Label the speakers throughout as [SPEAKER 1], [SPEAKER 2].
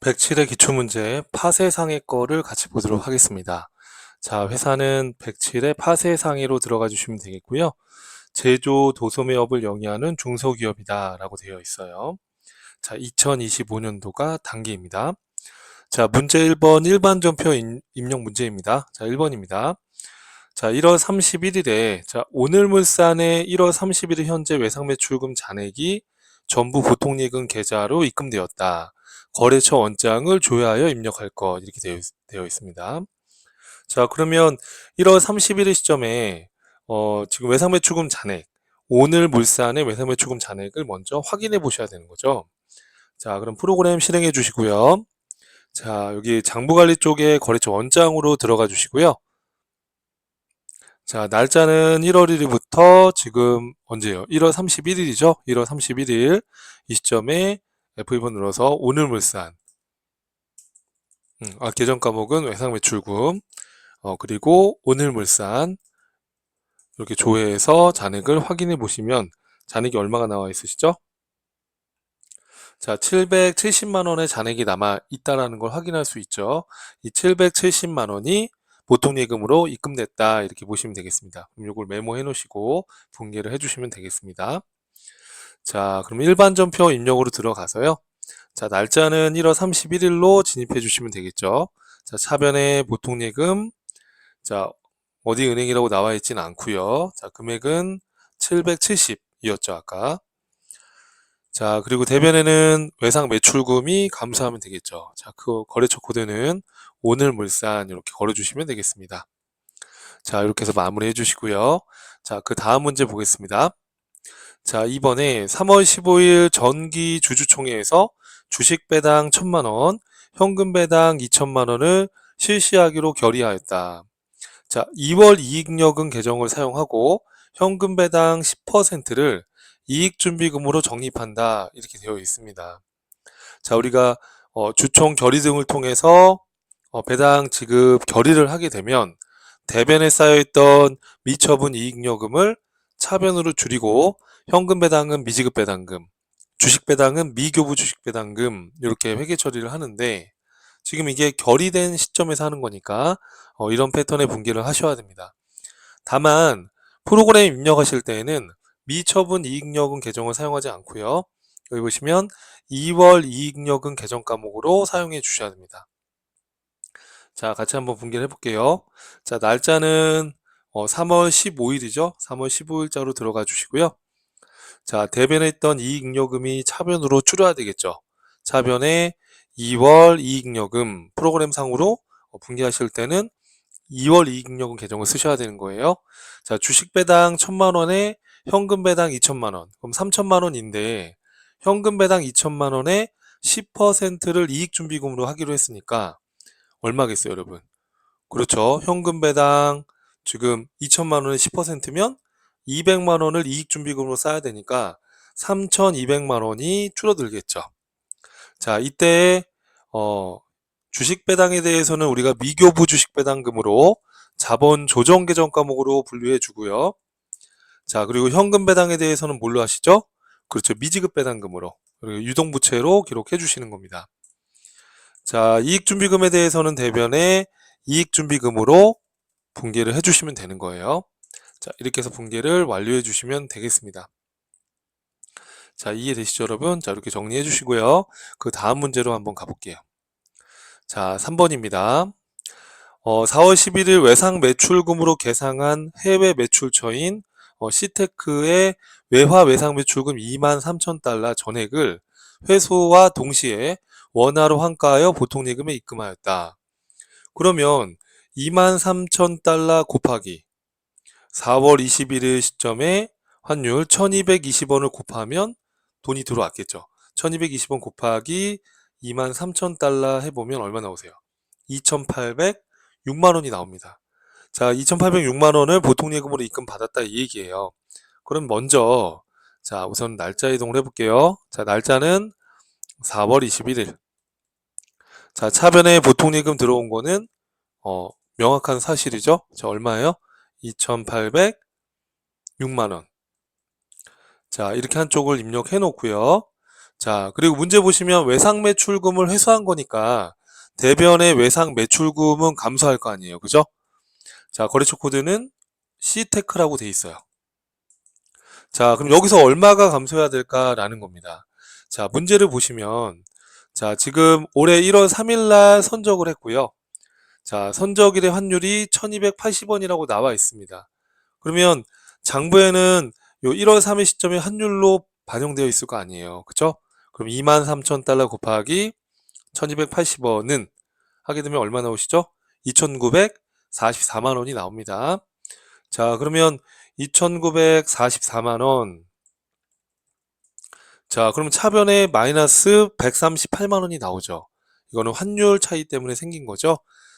[SPEAKER 1] 107의 기출문제 파쇄상해 거를 같이 보도록 하겠습니다. 자, 회사는 107의 파쇄상해로 들어가 주시면 되겠고요. 제조 도소매업을 영위하는 중소기업이다 라고 되어 있어요. 자, 2025년도가 단기입니다. 자, 문제 1번 일반전표 입력 문제입니다. 자, 1번입니다. 자, 1월 31일에 오늘물산의 1월 31일 현재 외상매출금 잔액이 전부 보통예금 계좌로 입금되었다. 거래처 원장을 조회하여 입력할 것 이렇게 되어 있습니다. 자, 그러면 1월 31일 시점에 지금 외상매출금 잔액, 오늘물산의 외상매출금 잔액을 먼저 확인해 보셔야 되는 거죠. 자, 그럼 프로그램 실행해 주시고요. 자, 여기 장부관리 쪽에 거래처 원장으로 들어가 주시고요. 자, 날짜는 1월 1일부터 지금 언제요? 1월 31일이죠? 1월 31일 이 시점에 F1번 눌러서 오늘물산 계정 과목은 외상매출금 그리고 오늘물산 이렇게 조회해서 잔액을 확인해 보시면 잔액이 얼마가 나와 있으시죠? 자, 770만 원의 잔액이 남아 있다라는 걸 확인할 수 있죠. 이 770만 원이 보통예금으로 입금됐다 이렇게 보시면 되겠습니다. 그럼 이걸 메모해 놓으시고 분개를 해주시면 되겠습니다. 자, 그럼 일반전표 입력으로 들어가서요. 자, 날짜는 1월 31일로 진입해 주시면 되겠죠. 자, 차변에 보통예금, 자, 어디 은행이라고 나와 있지는 않고요. 자, 금액은 770이었죠, 아까. 자, 그리고 대변에는 외상 매출금이 감소하면 되겠죠. 자, 그 거래처 코드는 오늘물산 이렇게 걸어주시면 되겠습니다. 자, 이렇게 해서 마무리 해주시고요. 자, 그 다음 문제 보겠습니다. 자, 이번에 3월 15일 정기 주주총회에서 주식 배당 1,000만 원, 현금 배당 2,000만 원을 실시하기로 결의하였다. 자, 2월 이익여금 계정을 사용하고 현금 배당 10%를 이익준비금으로 적립한다. 이렇게 되어 있습니다. 자, 우리가 주총 결의 등을 통해서 배당 지급 결의를 하게 되면 대변에 쌓여있던 미처분 이익여금을 차변으로 줄이고 현금 배당은 미지급 배당금, 주식 배당은 미교부 주식 배당금 이렇게 회계 처리를 하는데 지금 이게 결의된 시점에서 하는 거니까 이런 패턴의 분기를 하셔야 됩니다. 다만 프로그램 입력하실 때에는 미처분 이익여금 계정을 사용하지 않고요. 여기 보시면 2월 이익여금 계정 과목으로 사용해 주셔야 됩니다. 자, 같이 한번 분기를 해볼게요. 자, 날짜는 3월 15일이죠. 3월 15일자로 들어가 주시고요. 자, 대변에 있던 이익여금이 차변으로 줄여야 되겠죠. 차변에 2월 이익여금 프로그램 상으로 분기하실 때는 2월 이익여금 계정을 쓰셔야 되는 거예요. 자, 주식 배당 1,000만 원에 현금 배당 2,000만 원. 그럼 3,000만 원인데 현금 배당 2,000만 원에 10%를 이익준비금으로 하기로 했으니까 얼마겠어요, 여러분? 그렇죠. 현금 배당 지금 2,000만 원에 10%면 200만 원을 이익준비금으로 쌓아야 되니까 3,200만 원이 줄어들겠죠. 자, 이때 주식 배당에 대해서는 우리가 미교부 주식 배당금으로 자본 조정 계정 과목으로 분류해 주고요. 자, 그리고 현금 배당에 대해서는 뭘로 하시죠? 그렇죠. 미지급 배당금으로 그리고 유동부채로 기록해 주시는 겁니다. 자, 이익준비금에 대해서는 대변에 이익준비금으로 분기를 해주시면 되는 거예요. 자, 이렇게 해서 분기를 완료해 주시면 되겠습니다. 자, 이해되시죠, 여러분? 자, 이렇게 정리해 주시고요. 그 다음 문제로 한번 가볼게요. 자, 3번입니다. 4월 11일 외상 매출금으로 계상한 해외 매출처인 시테크의 외화 외상 매출금 23,000달러 전액을 회수와 동시에 원화로 환가하여 보통예금에 입금하였다. 그러면 23,000달러 곱하기 4월 21일 시점에 환율 1220원을 곱하면 돈이 들어왔겠죠. 1220원 곱하기 23,000달러 해보면 얼마 나오세요? 2,806만 원이 나옵니다. 자, 2,806만 원을 보통예금으로 입금받았다 이 얘기예요. 그럼 먼저 자, 우선 날짜 이동을 해볼게요. 자, 날짜는 4월 21일. 자, 차변에 보통예금 들어온 거는 명확한 사실이죠. 자, 얼마예요? 2,806만 원. 자, 이렇게 한쪽을 입력해 놓고요. 자, 그리고 문제 보시면 외상 매출금을 회수한 거니까 대변의 외상 매출금은 감소할 거 아니에요. 그죠? 자, 거래처 코드는 C테크라고 돼 있어요. 자, 그럼 여기서 얼마가 감소해야 될까라는 겁니다. 자, 문제를 보시면 자, 지금 올해 1월 3일 날 선적을 했고요. 자, 선적일의 환율이 1280원이라고 나와 있습니다. 그러면 장부에는 요 1월 3일 시점의 환율로 반영되어 있을 거 아니에요. 그쵸? 그럼 23,000달러 곱하기 1280원은 하게 되면 얼마 나오시죠? 2,944만 원이 나옵니다. 자, 그러면 2,944만 원. 자, 그럼 차변에 마이너스 138만 원이 나오죠. 이거는 환율 차이 때문에 생긴 거죠.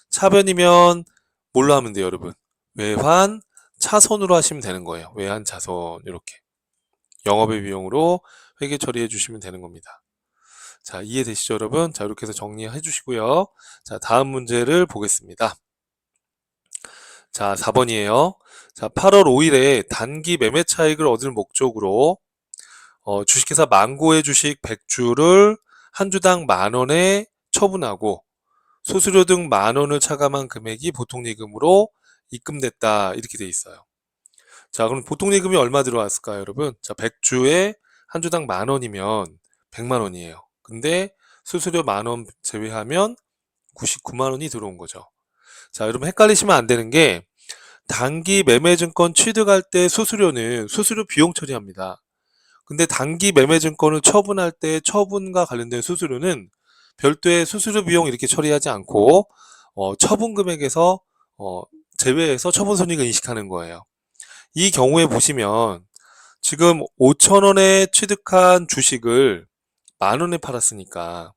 [SPEAKER 1] 차변이면 뭘로 하면 돼요, 여러분? 외환 차손으로 하시면 되는 거예요. 외환 차손 이렇게 영업의 비용으로 회계 처리해 주시면 되는 겁니다. 자, 이해되시죠, 여러분? 자, 이렇게 해서 정리해 주시고요. 자, 다음 문제를 보겠습니다. 자, 4번이에요. 자, 8월 5일에 단기 매매 차익을 얻을 목적으로 주식회사 망고의 주식 100주를 한 주당 만 원에 처분하고 수수료 등 만 원을 차감한 금액이 보통예금으로 입금됐다. 이렇게 돼 있어요. 자, 그럼 보통예금이 얼마 들어왔을까요, 여러분? 자, 100주에 한 주당 만 원이면 100만 원이에요. 근데 수수료 만 원 제외하면 99만 원이 들어온 거죠. 자, 여러분 헷갈리시면 안 되는 게 단기 매매증권 취득할 때 수수료는 수수료 비용 처리합니다. 근데 단기 매매증권을 처분할 때 처분과 관련된 수수료는 별도의 수수료 비용 이렇게 처리하지 않고 처분 금액에서 제외해서 처분 손익을 인식하는 거예요. 이 경우에 보시면 지금 5,000원에 취득한 주식을 만 원에 팔았으니까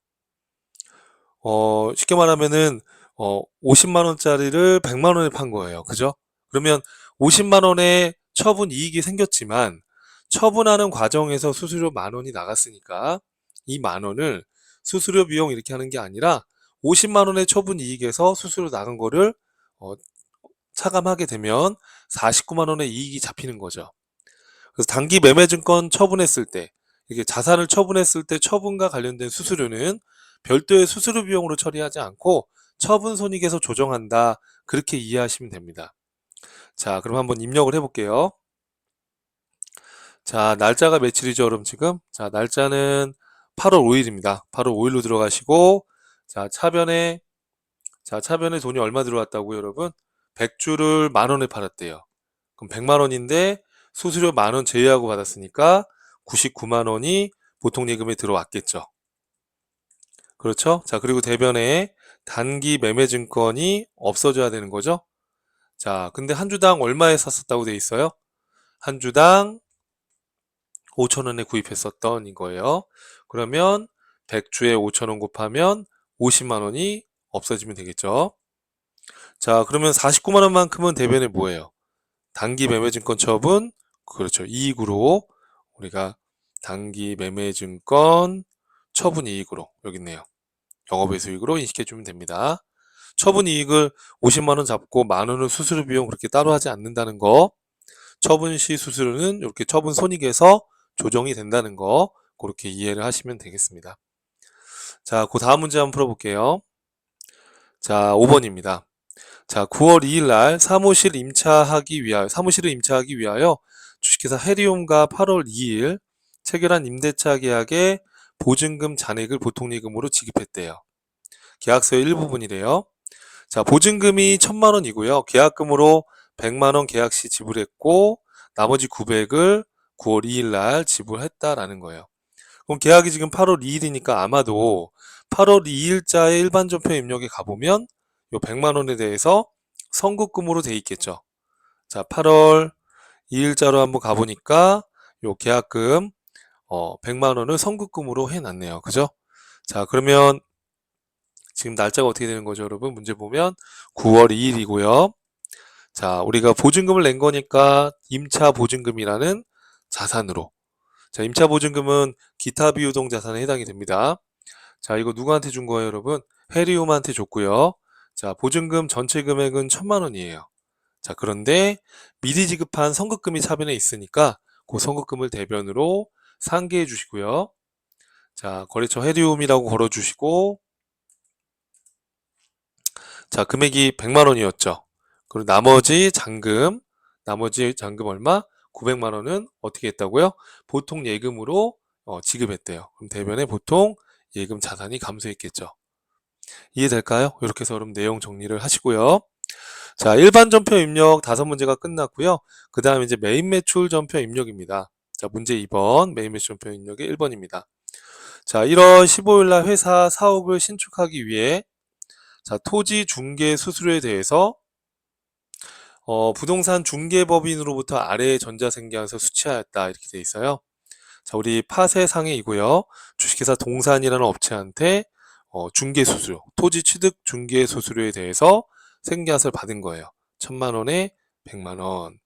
[SPEAKER 1] 쉽게 말하면은 50만 원짜리를 100만 원에 판 거예요. 그죠? 그러면 50만 원의 처분 이익이 생겼지만 처분하는 과정에서 수수료 만 원이 나갔으니까 이 만 원을 수수료 비용 이렇게 하는 게 아니라 50만 원의 처분 이익에서 수수료 나간 거를 어, 차감하게 되면 49만 원의 이익이 잡히는 거죠. 그래서 단기 매매증권 처분했을 때 이게 자산을 처분했을 때 처분과 관련된 수수료는 별도의 수수료 비용으로 처리하지 않고 처분 손익에서 조정한다. 그렇게 이해하시면 됩니다. 자, 그럼 한번 입력을 해볼게요. 자, 날짜가 며칠이죠, 여러분 지금? 자, 날짜는 8월 5일입니다. 8월 5일로 들어가시고, 자, 차변에 돈이 얼마 들어왔다고요, 여러분? 100주를 만 원에 팔았대요. 그럼 100만 원인데 수수료 만 원 제외하고 받았으니까 99만 원이 보통예금에 들어왔겠죠. 그렇죠? 자, 그리고 대변에 단기 매매증권이 없어져야 되는 거죠. 자, 근데 한 주당 얼마에 샀었다고 돼 있어요? 한 주당 5,000원에 구입했었던 이거예요. 그러면 100주에 5,000원 곱하면 50만 원이 없어지면 되겠죠. 자, 그러면 49만 원만큼은 대변에 뭐예요? 단기 매매증권 처분, 그렇죠. 이익으로 우리가 단기 매매증권 처분 이익으로 여기 있네요. 영업외 수익으로 인식해 주면 됩니다. 처분 이익을 50만 원 잡고 만 원은 수수료 비용 그렇게 따로 하지 않는다는 거, 처분 시 수수료는 이렇게 처분 손익에서 조정이 된다는 거, 그렇게 이해를 하시면 되겠습니다. 자, 그 다음 문제 한번 풀어볼게요. 자, 5번입니다. 자, 9월 2일 날 사무실을 임차하기 위하여 주식회사 해리움과 8월 2일 체결한 임대차 계약에 보증금 잔액을 보통예금으로 지급했대요. 계약서의 일부분이래요. 자, 보증금이 1,000만 원이고요. 계약금으로 100만 원 계약 시 지불했고 나머지 900을 9월 2일 날 지불했다라는 거예요. 그럼 계약이 지금 8월 2일이니까 아마도 8월 2일자의 일반 전표 입력에 가보면 요 100만 원에 대해서 선급금으로 돼 있겠죠. 자, 8월 2일자로 한번 가보니까 요 계약금 100만 원을 선급금으로 해놨네요. 그죠? 자, 그러면 지금 날짜가 어떻게 되는 거죠, 여러분? 문제 보면 9월 2일이고요. 자, 우리가 보증금을 낸 거니까 임차 보증금이라는 자산으로. 자, 임차 보증금은 기타 비유동 자산에 해당이 됩니다. 자, 이거 누구한테 준 거예요, 여러분? 해리움한테 줬고요. 자, 보증금 전체 금액은 1,000만 원이에요. 자, 그런데 미리 지급한 선급금이 차변에 있으니까 그 선급금을 대변으로 상기해 주시고요. 자, 거래처 헤리움이라고 걸어주시고, 자, 금액이 100만 원이었죠. 그리고 나머지 잔금 얼마? 900만 원은 어떻게 했다고요? 보통 예금으로 지급했대요. 그럼 대변에 보통 예금 자산이 감소했겠죠. 이해될까요? 이렇게 해서 그럼 내용 정리를 하시고요. 자, 일반 전표 입력 5문제가 끝났고요. 그 다음에 이제 메인 매출 전표 입력입니다. 자, 문제 2번 메인 매출 전표 입력이 1번입니다. 자, 1월 15일 날 회사 사옥을 신축하기 위해 자, 토지 중개 수수료에 대해서 부동산 중개법인으로부터 아래의 전자생계에서 수취하였다 이렇게 돼 있어요. 자, 우리 파쇄상해이고요. 주식회사 동산이라는 업체한테 중개 수수료, 토지 취득 중개 수수료에 대해서 생계화를 받은 거예요. 1,000만 원에 100만 원.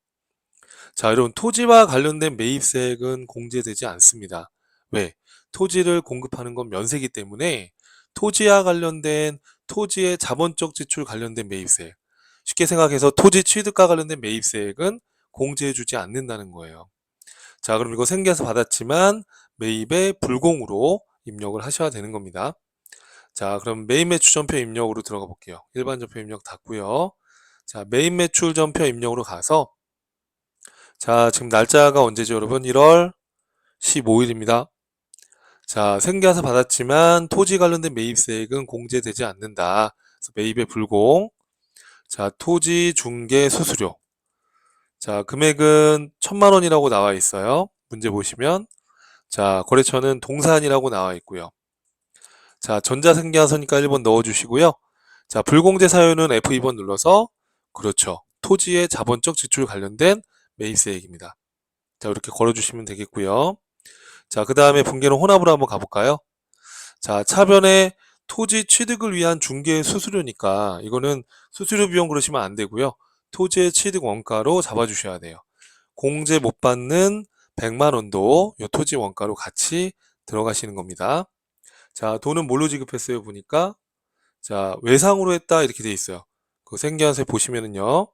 [SPEAKER 1] 자, 여러분 토지와 관련된 매입세액은 공제되지 않습니다. 왜? 토지를 공급하는 건 면세기 때문에 토지와 관련된 토지의 자본적 지출 관련된 매입세액, 쉽게 생각해서 토지 취득과 관련된 매입세액은 공제해주지 않는다는 거예요. 자, 그럼 이거 생계에서 받았지만 매입에 불공으로 입력을 하셔야 되는 겁니다. 자, 그럼 메인 매출 전표 입력으로 들어가 볼게요. 일반 전표 입력 닫고요. 자, 메인 매출 전표 입력으로 가서 자, 지금 날짜가 언제죠, 여러분? 1월 15일입니다. 자, 생계에서 받았지만 토지 관련된 매입세액은 공제되지 않는다. 그래서 매입에 불공. 자, 토지 중개 수수료. 자, 금액은 1,000만 원이라고 나와 있어요. 문제 보시면. 자, 거래처는 동산이라고 나와 있고요. 자, 전자생계화서니까 1번 넣어주시고요. 자, 불공제 사유는 F2번 눌러서 그렇죠. 토지의 자본적 지출 관련된 매입세액입니다. 자, 이렇게 걸어주시면 되겠고요. 자, 그 다음에 분계는 혼합으로 한번 가볼까요? 자, 차변에 토지 취득을 위한 중개 수수료니까 이거는 수수료 비용 그러시면 안 되고요. 토지의 취득 원가로 잡아주셔야 돼요. 공제 못 받는 100만 원도 이 토지 원가로 같이 들어가시는 겁니다. 자, 돈은 뭘로 지급했어요? 보니까 자, 외상으로 했다 이렇게 돼 있어요. 그 생계환수에 보시면은요.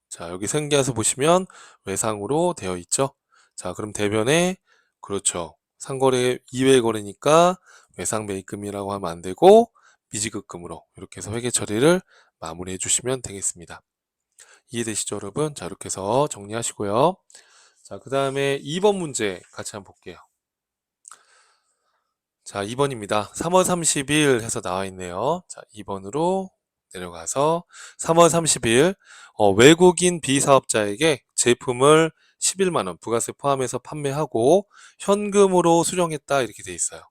[SPEAKER 1] 자, 여기 생계환수 보시면 외상으로 되어 있죠. 자, 그럼 대변에 그렇죠. 상거래 이외 거래니까 외상 매입금이라고 하면 안 되고 미지급금으로 이렇게 해서 회계 처리를 마무리해 주시면 되겠습니다. 이해되시죠, 여러분? 자, 이렇게 해서 정리하시고요. 자, 그 다음에 2번 문제 같이 한번 볼게요. 자, 2번입니다. 3월 30일 해서 나와 있네요. 자, 2번으로 내려가서 3월 30일 외국인 비사업자에게 제품을 11만 원 부가세 포함해서 판매하고 현금으로 수령했다 이렇게 돼 있어요.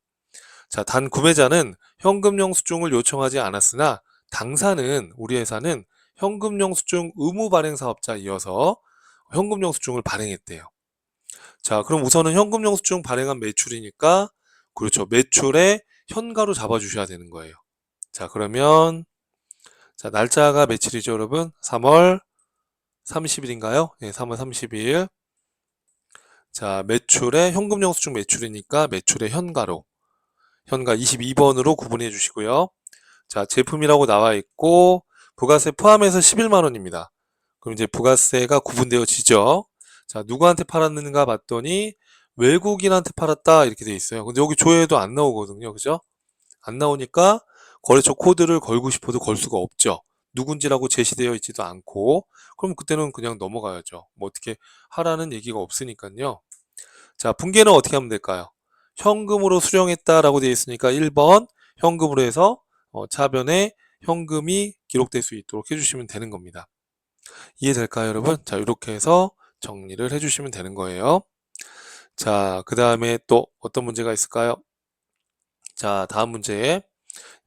[SPEAKER 1] 자, 단 구매자는 현금 영수증을 요청하지 않았으나 당사는 우리 회사는 현금 영수증 의무 발행 사업자이어서 현금 영수증을 발행했대요. 자, 그럼 우선은 현금 영수증 발행한 매출이니까 그렇죠. 매출에 현가로 잡아주셔야 되는 거예요. 자, 그러면 자, 날짜가 며칠이죠, 여러분? 3월 30일인가요? 네, 3월 30일. 자, 매출에 현금 영수증 매출이니까 매출의 현가로 현가 22번으로 구분해 주시고요. 자, 제품이라고 나와 있고 부가세 포함해서 11만 원입니다. 그럼 이제 부가세가 구분되어지죠. 자, 누구한테 팔았는가 봤더니 외국인한테 팔았다 이렇게 돼 있어요. 근데 여기 조회도 안 나오거든요. 그죠? 안 나오니까 거래처 코드를 걸고 싶어도 걸 수가 없죠. 누군지라고 제시되어 있지도 않고 그럼 그때는 그냥 넘어가야죠. 뭐 어떻게 하라는 얘기가 없으니까요. 자, 분계는 어떻게 하면 될까요? 현금으로 수령했다라고 되어 있으니까 1번 현금으로 해서 차변에 현금이 기록될 수 있도록 해주시면 되는 겁니다. 이해될까요, 여러분? 자, 이렇게 해서 정리를 해주시면 되는 거예요. 자, 그 다음에 또 어떤 문제가 있을까요? 자, 다음 문제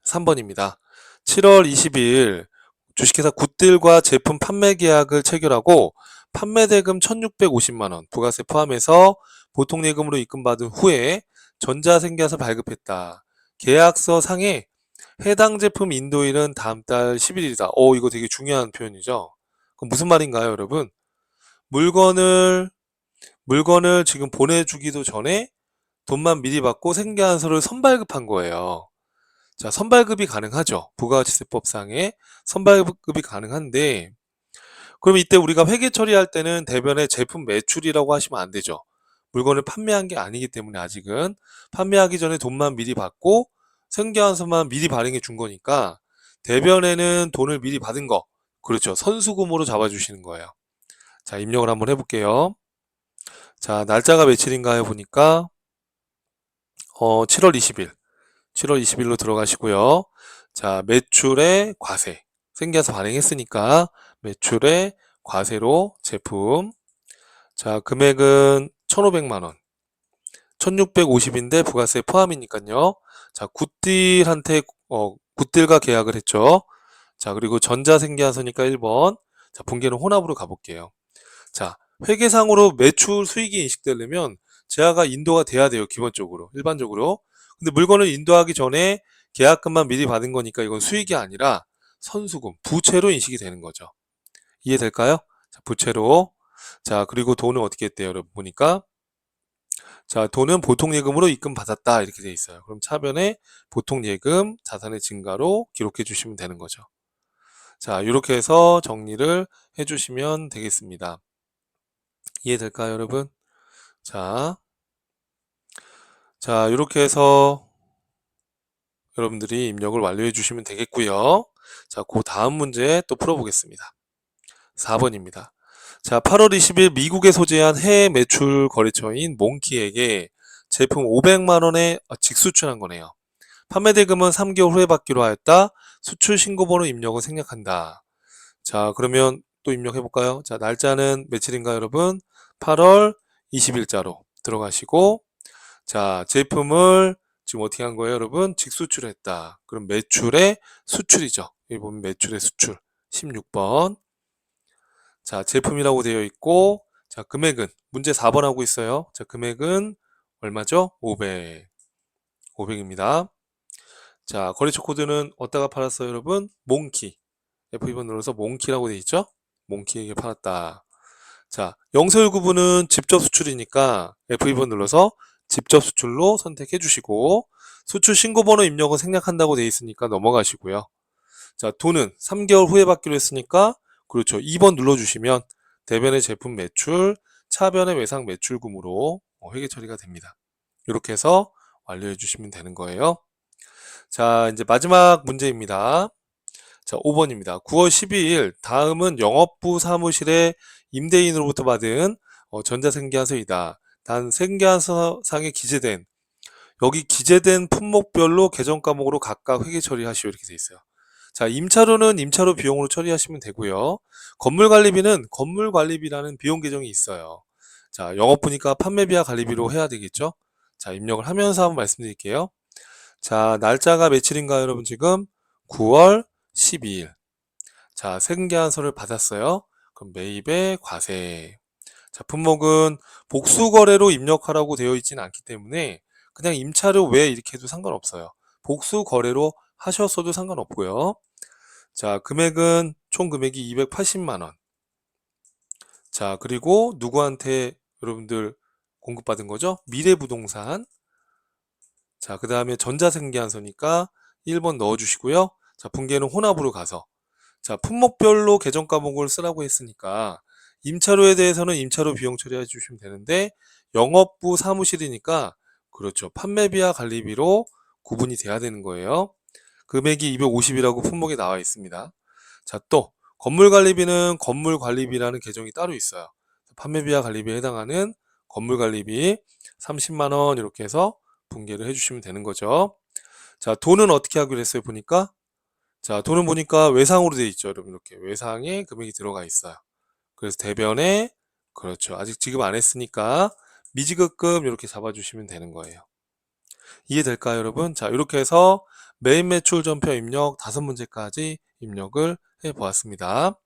[SPEAKER 1] 3번입니다. 7월 20일 주식회사 굿딜과 제품 판매 계약을 체결하고 판매대금 1,650만 원 부가세 포함해서 보통 예금으로 입금받은 후에 전자생계에서 발급했다. 계약서 상에 해당 제품 인도일은 다음 달 10일이다. 이거 되게 중요한 표현이죠. 그럼 무슨 말인가요, 여러분? 물건을 지금 보내주기도 전에 돈만 미리 받고 생계한서를 선발급한 거예요. 자, 선발급이 가능하죠. 부가가치세법상에 선발급이 가능한데 그럼 이때 우리가 회계 처리할 때는 대변에 제품 매출이라고 하시면 안 되죠. 물건을 판매한 게 아니기 때문에 아직은 판매하기 전에 돈만 미리 받고 생계환수만 미리 발행해 준 거니까 대변에는 돈을 미리 받은 거, 그렇죠. 선수금으로 잡아주시는 거예요. 자, 입력을 한번 해볼게요. 자, 날짜가 며칠인가요? 보니까 7월 20일. 7월 20일로 들어가시고요. 자, 매출의 과세. 생계환수 발행했으니까 매출의 과세로 제품. 자, 금액은 1,500만 원. 1,650인데 부가세 포함이니까요. 자, 굿딜과 계약을 했죠. 자, 그리고 전자생계환수니까 1번. 자, 분기는 혼합으로 가볼게요. 자, 회계상으로 매출 수익이 인식되려면 재화가 인도가 돼야 돼요. 기본적으로. 일반적으로. 근데 물건을 인도하기 전에 계약금만 미리 받은 거니까 이건 수익이 아니라 선수금, 부채로 인식이 되는 거죠. 이해될까요? 자, 부채로. 자, 그리고 돈은 어떻게 했대요? 여러분 보니까. 자, 돈은 보통예금으로 입금받았다. 이렇게 돼 있어요. 그럼 차변에 보통예금, 자산의 증가로 기록해 주시면 되는 거죠. 자, 이렇게 해서 정리를 해 주시면 되겠습니다. 이해될까요, 여러분? 자, 이렇게 해서 여러분들이 입력을 완료해 주시면 되겠고요. 자, 그 다음 문제 또 풀어보겠습니다. 4번입니다. 자, 8월 20일 미국에 소재한 해외 매출 거래처인 몽키에게 제품 500만 원에 직수출한 거네요. 판매 대금은 3개월 후에 받기로 하였다. 수출 신고번호 입력을 생략한다. 자, 그러면 또 입력해 볼까요? 자, 날짜는 며칠인가요, 여러분? 8월 20일자로 들어가시고, 자, 제품을 지금 어떻게 한 거예요, 여러분? 직수출했다. 그럼 매출의 수출이죠. 여기 보면 매출의 수출 16번. 자, 제품이라고 되어 있고, 자, 금액은 문제 4번 하고 있어요. 자, 금액은 얼마죠? 500. 500입니다. 자, 거래처 코드는 어디다가 팔았어요, 여러분? 몽키. F2번 눌러서 몽키라고 되어 있죠? 몽키에게 팔았다. 자, 영세율 구분은 직접 수출이니까 F2번 눌러서 직접 수출로 선택해 주시고, 수출 신고번호 입력은 생략한다고 되어 있으니까 넘어가시고요. 자, 돈은 3개월 후에 받기로 했으니까, 그렇죠. 2번 눌러주시면 대변의 제품 매출, 차변의 외상 매출금으로 회계 처리가 됩니다. 이렇게 해서 완료해 주시면 되는 거예요. 자, 이제 마지막 문제입니다. 자, 5번입니다. 9월 12일 다음은 영업부 사무실에 임대인으로부터 받은 전자생계환수이다. 단 생계환수상에 기재된 여기 기재된 품목별로 계정 과목으로 각각 회계 처리하시오 이렇게 돼 있어요. 자, 임차료는 임차료 비용으로 처리하시면 되고요. 건물관리비는 건물관리비라는 비용 계정이 있어요. 자, 영업부니까 판매비와 관리비로 해야 되겠죠. 자, 입력을 하면서 한번 말씀드릴게요. 자, 날짜가 며칠인가요, 여러분? 지금 9월 12일. 자, 생계환수를 받았어요. 그럼 매입의 과세. 자, 품목은 복수거래로 입력하라고 되어 있지는 않기 때문에 그냥 임차료 외 이렇게 해도 상관없어요. 복수거래로 하셨어도 상관없고요. 자, 금액은 총 금액이 280만 원. 자, 그리고 누구한테 여러분들 공급받은 거죠? 미래부동산. 자, 그 다음에 전자생계환수니까 1번 넣어주시고요. 자, 분계는 혼합으로 가서 자, 품목별로 계정 과목을 쓰라고 했으니까 임차료에 대해서는 임차료 비용 처리해 주시면 되는데 영업부 사무실이니까 그렇죠. 판매비와 관리비로 구분이 돼야 되는 거예요. 금액이 250이라고 품목에 나와 있습니다. 자, 또 건물관리비는 건물관리비라는 계정이 따로 있어요. 판매비와 관리비에 해당하는 건물관리비 30만 원 이렇게 해서 분계를 해주시면 되는 거죠. 자, 돈은 어떻게 하기로 했어요? 보니까 자, 돈은 보니까 외상으로 되어 있죠. 여러분 이렇게 외상에 금액이 들어가 있어요. 그래서 대변에 그렇죠. 아직 지급 안 했으니까 미지급금 이렇게 잡아주시면 되는 거예요. 이해될까요, 여러분? 자, 이렇게 해서 매입 매출 전표 입력 5문제까지 입력을 해 보았습니다.